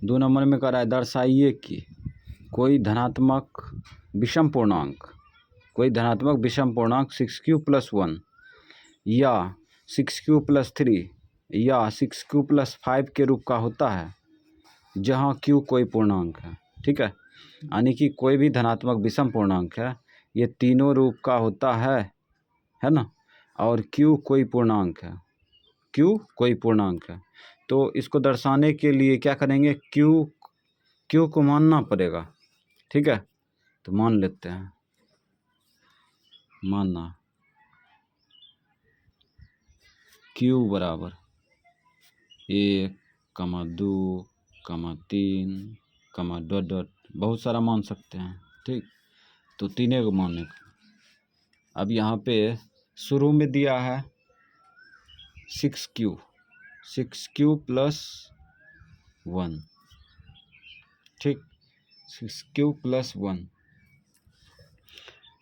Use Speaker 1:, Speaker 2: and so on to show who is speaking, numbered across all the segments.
Speaker 1: 2 number में कह रहा है दर्शाइए कि कोई धनात्मक विषम पूर्णांक 6q+1 या 6q+3 या 6q+5 के रूप का होता है जहाँ q कोई पूर्णांक है। ठीक है, यानी कि कोई भी धनात्मक विषम पूर्णांक है, ये तीनों रूप का होता है ना, और q कोई पूर्णांक है, q कोई पूर्णांक है। तो इसको दर्शाने के लिए क्या करेंगे, q को मानना पड़ेगा। ठीक है, तो मान लेते हैं, मानना q बराबर 1, 2, 3, डॉट डॉट, बहुत सारा मान सकते हैं। ठीक, तो तीनों को मानने का। अब यहाँ पे शुरू में दिया है 6q + 1। ठीक, 6q + 1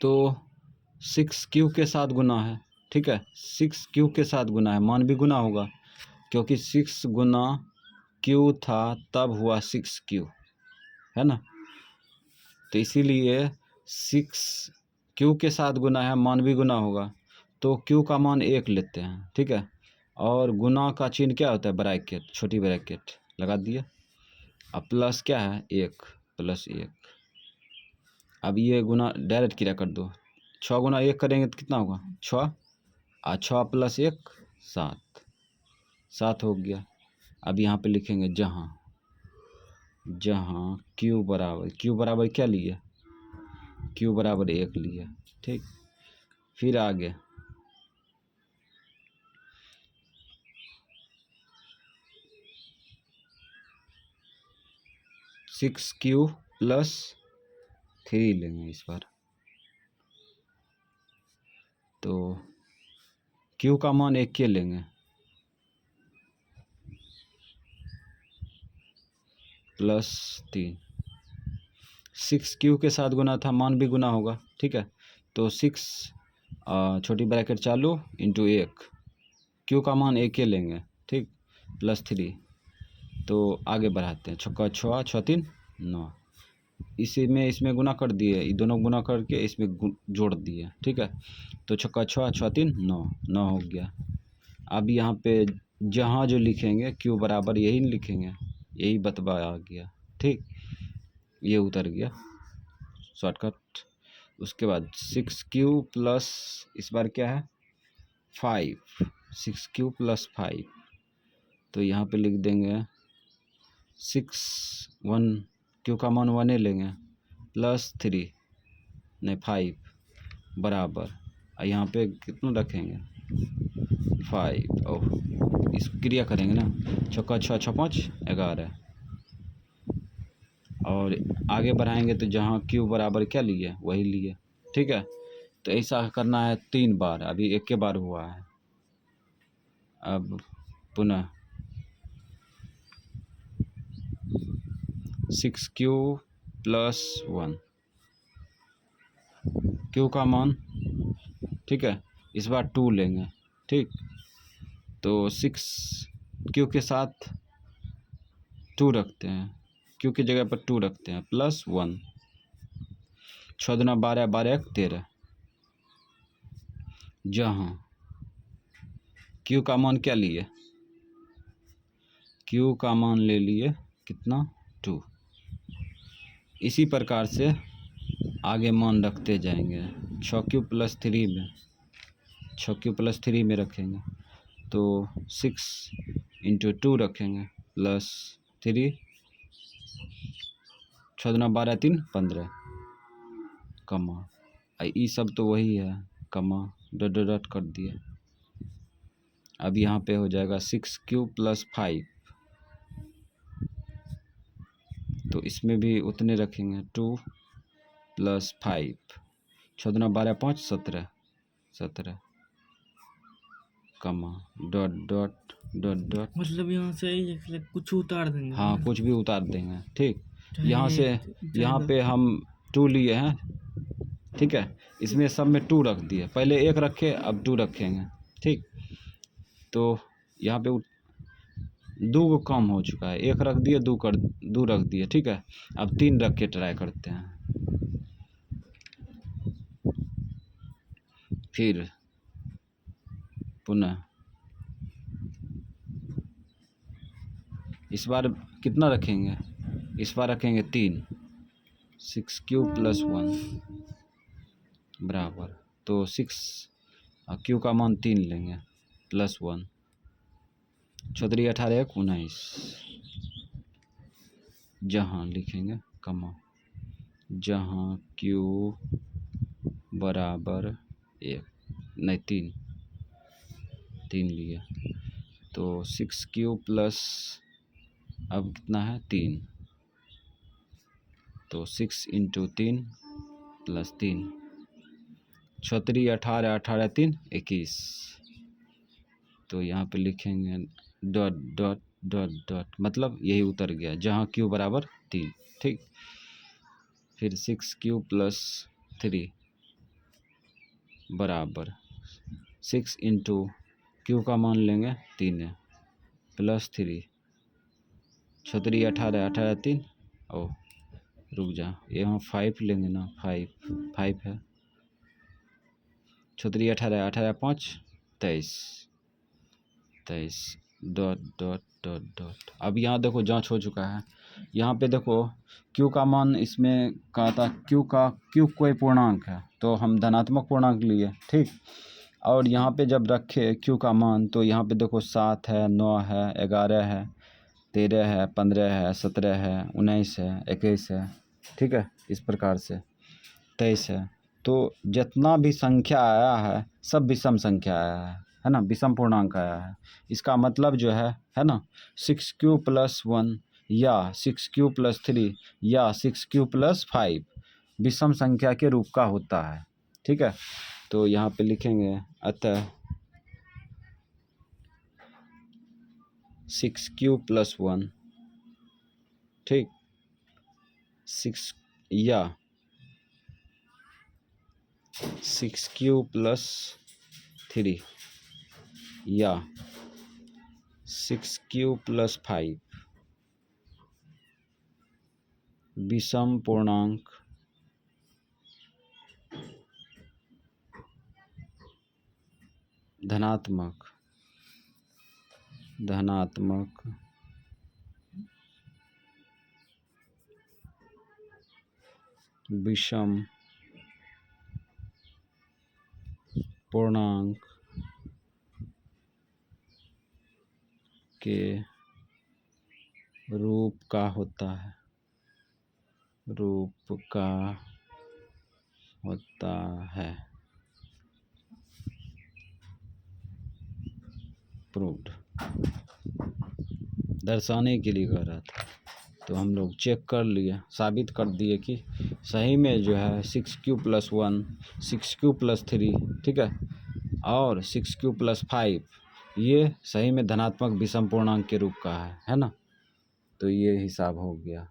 Speaker 1: तो 6q के साथ गुना है। ठीक है, 6q के साथ गुना है, मान भी गुना होगा क्योंकि 6 गुना q था तब हुआ 6q, है ना। तो इसीलिए 6q के साथ गुना है, मान भी गुना होगा, तो q का मान 1 लेते हैं। ठीक है, और गुना का चिन्ह क्या होता है, ब्रैकेट, छोटी ब्रैकेट लगा दिए। अब प्लस क्या है, 1 + 1। अब ये गुना डायरेक्ट क्रिया कर दो, 6 गुना 1 करेंगे तो कितना होगा, 6, और 6 + 1 7 हो गया। अब यहाँ पे लिखेंगे जहाँ q बराबर क्या लिए, q बराबर 1 लिए। ठीक, फिर आगे 6q+3 लेंगे इस बार। तो q का मान 1 के लेंगे, +3। 6q के साथ गुना था, मान भी गुना होगा। ठीक है, तो 6 छोटी ब्रैकेट चालू × 1, q का मान 1 के लेंगे। ठीक, +3। तो आगे बढ़ाते हैं, 6 6 6 3 9, इसमें गुना कर दिए, ये दोनों गुना करके इसमें जोड़ दिए। ठीक है, तो 6 6 6 3 9 हो गया। अब यहाँ पे जहाँ जो लिखेंगे q बराबर यही लिखेंगे, यही बतवा आ गया। ठीक, ये उतर गया शॉर्टकट। उसके बाद 6q+ इस बार क्या है, 5, 6q + 5। तो यहाँ पे लिख देंगे 1 q का मान 1 लेंगे, +3 नहीं 5 बराबर, यहाँ पे कितना रखेंगे, 5। ओह, इस क्रिया करेंगे ना, 6 6 6 5 11, और आगे बढ़ाएंगे तो जहाँ q बराबर क्या लिए, वही लिए। ठीक है, तो ऐसा करना है 3 बार, अभी 1 बार हुआ है। अब पुनः 6q + 1, q का मान, ठीक है, इस बार 2 लेंगे। ठीक, तो 6q के साथ 2 रखते हैं, q की जगह पर 2 रखते हैं, +1। 6 दूना 12, 12 1 13। जहाँ q का मान क्या लिए, q का मान ले लिए कितना, 2। इसी प्रकार से आगे मान रखते जाएंगे। 6q + 3 में, 6q + 3 में रखेंगे तो 6 × 2 रखेंगे, +3, 6 दूना 12 3 15, कमा, ये सब तो वही है, कमा डॉट डॉट डॉट कर दिए। अब यहाँ पे हो जाएगा 6q + 5, तो इसमें भी उतने रखेंगे, 2 + 5, 6 दूना 12 5 17, 17, कमा डॉट डॉट डॉट डॉट,
Speaker 2: मतलब यहाँ से कुछ उतार देंगे।
Speaker 1: हाँ, कुछ भी उतार देंगे। ठीक,
Speaker 2: चाहे
Speaker 1: यहाँ से यहाँ पे हम 2 लिए हैं। ठीक है, इसमें सब में 2 रख दिए, पहले 1 रखे, अब 2 रखेंगे। ठीक, तो यहाँ पे दो को कम हो चुका है, एक रख दिए, दो रख दिए, ठीक है। अब 3 रख के ट्राई करते हैं। फिर पुनः इस बार कितना रखेंगे, इस बार रखेंगे 3, 6 क्यूब प्लस 1 बराबर, तो 6 क्यू का मान 3 लेंगे प्लस 1, 6 18 1 19, जहाँ लिखेंगे कमा, जहाँ क्यू बराबर 1 नहीं 3 लिया, तो 6 क्यू प्लस अब कितना है 3, तो 6 इंटू 3 प्लस 3, 6 18 18 3 21, तो यहाँ पे लिखेंगे डॉट डॉट डॉट डॉट, मतलब यही उतर गया जहाँ क्यू बराबर 3, ठीक। फिर 6 क्यू प्लस 3 बराबर 6 इंटू क्यू का मान लेंगे 3 है प्लस 3, 6 18 18 3 ओ रुक जा, यहाँ 5 लेंगे ना, 5 है, 6 18 18 5 23 डॉट डॉट डॉट डॉट। अब यहाँ देखो जांच हो चुका है, यहाँ पे देखो क्यू का मान इसमें कहा था क्यू कोई पूर्णांक है, तो हम धनात्मक पूर्णांक लिए, ठीक। और यहाँ पे जब रखे क्यू का मान, तो यहाँ पे देखो 7 है, 9 है, 11 है, 13 है, 15 है, 17 है, 19 है, 21 है, ठीक है, इस प्रकार से 23 है। तो जितना भी संख्या आया है सब विषम संख्या आया है ना, विषम पूर्णांक आया है। इसका मतलब जो है ना, 6q प्लस 1 या 6q प्लस 3 या 6q प्लस 5 विषम संख्या के रूप का होता है, ठीक है। तो यहाँ पे लिखेंगे अतः 6q प्लस 1, ठीक, 6 या 6q प्लस 3 या 6q प्लस 5 विषम पूर्णांक धनात्मक विषम पूर्णांक के रूप का होता है, प्रूव्ड, दर्शाने के लिए कह रहा था। तो हम लोग चेक कर लिए, साबित कर दिए कि सही में जो है 6q प्लस 1, 6q प्लस 3, ठीक है, और 6q प्लस 5 ये सही में धनात्मक विषम पूर्णांक के रूप का है ना। तो ये हिसाब हो गया।